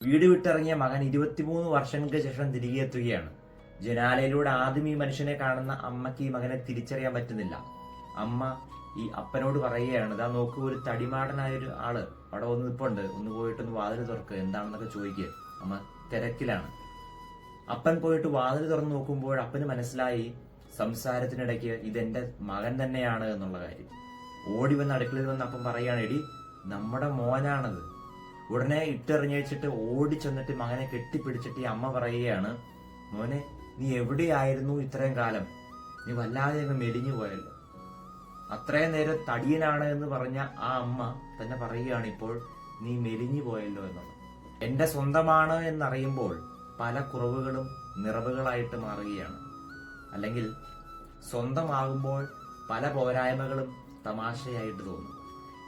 വീട് വിട്ടിറങ്ങിയ മകൻ 23 വർഷങ്ങൾക്ക് ശേഷം തിരികെ എത്തുകയാണ്. ജനാലയിലൂടെ ആദ്യം ഈ മനുഷ്യനെ കാണുന്ന അമ്മയ്ക്ക് ഈ മകനെ തിരിച്ചറിയാൻ പറ്റുന്നില്ല. അമ്മ ഈ അപ്പനോട് പറയുകയാണ്, ഇതാ നോക്കൂ, ഒരു തടിമാടനായൊരു ആള് അവിടെ വന്ന് നിൽപ്പുണ്ട്, ഒന്ന് പോയിട്ടൊന്ന് വാതിൽ തുറക്കുക, എന്താണെന്നൊക്കെ ചോദിക്കുക. അമ്മ തിരക്കിലാണ്. അപ്പൻ പോയിട്ട് വാതിൽ തുറന്ന് നോക്കുമ്പോൾ അപ്പന് മനസ്സിലായി സംസാരത്തിനിടയ്ക്ക് ഇതെന്റെ മകൻ തന്നെയാണ് എന്നുള്ള കാര്യം. ഓടി വന്ന് അടുക്കളയിൽ വന്ന് അപ്പം പറയുകയാണ്, എടി നമ്മുടെ മോനാണത്. ഉടനെ ഇട്ടെറിഞ്ഞ് വെച്ചിട്ട് ഓടി ചെന്നിട്ട് മകനെ കെട്ടിപ്പിടിച്ചിട്ട് ഈ അമ്മ പറയുകയാണ്, മോനെ നീ എവിടെയായിരുന്നു ഇത്രയും കാലം? നീ വല്ലാതെ അങ്ങ് മെലിഞ്ഞു പോയല്ലോ. അത്രയും നേരം തടിയനാണ് എന്ന് പറഞ്ഞ ആ അമ്മ തന്നെ പറയുകയാണ് ഇപ്പോൾ നീ മെലിഞ്ഞു പോയല്ലോ എന്നുള്ളത്. എന്റെ സ്വന്തമാണ് എന്നറിയുമ്പോൾ പല കുറവുകളും നിറവുകളായിട്ട് മാറുകയാണ്. അല്ലെങ്കിൽ സ്വന്തമാകുമ്പോൾ പല പോരായ്മകളും തമാശയായിട്ട് തോന്നും.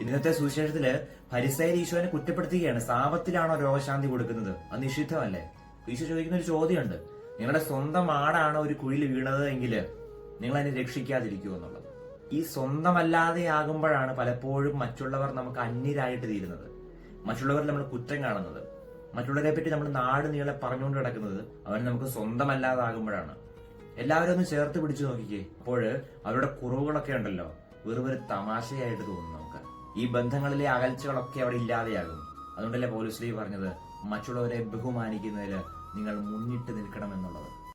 ഇന്നത്തെ സുവിശേഷത്തില് ഫരിസയർ ഈശോനെ കുറ്റപ്പെടുത്തുകയാണ്. സാപത്തിലാണോ രോഗശാന്തി കൊടുക്കുന്നത്? അത് നിഷിദ്ധമല്ലേ? ഈശോ ചോദിക്കുന്ന ഒരു ചോദ്യമുണ്ട്, നിങ്ങളുടെ സ്വന്തം ആടാണ് ഒരു കുഴിയിൽ വീണത് എങ്കിൽ നിങ്ങൾ അതിനെ രക്ഷിക്കാതിരിക്കുമോ എന്നുള്ളത്. ഈ സ്വന്തമല്ലാതെ ആകുമ്പോഴാണ് പലപ്പോഴും മറ്റുള്ളവർ നമുക്ക് അന്യരായിട്ട് തീരുന്നത്, മറ്റുള്ളവരിൽ നമ്മൾ കുറ്റം കാണുന്നത്, മറ്റുള്ളവരെ പറ്റി നമ്മൾ നാട് നീളെ പറഞ്ഞുകൊണ്ട് കിടക്കുന്നത് അവൻ നമുക്ക് സ്വന്തമല്ലാതാകുമ്പോഴാണ്. എല്ലാവരും ഒന്ന് ചേർത്ത് പിടിച്ചു നോക്കിക്കേ, അപ്പോൾ അവരുടെ കുറവുകളൊക്കെ ഉണ്ടല്ലോ വെറും ഒരു തമാശയായിട്ട് തോന്നും നമുക്ക്. ഈ ബന്ധങ്ങളിലെ അകൽച്ചകളൊക്കെ അവിടെ ഇല്ലാതെയാകും. അതുകൊണ്ടല്ലേ പൗലോസ് പറഞ്ഞത്, മറ്റുള്ളവരെ ബഹുമാനിക്കുന്നതിൽ നിങ്ങൾ മുന്നിട്ട് നിൽക്കണം എന്നുള്ളത്.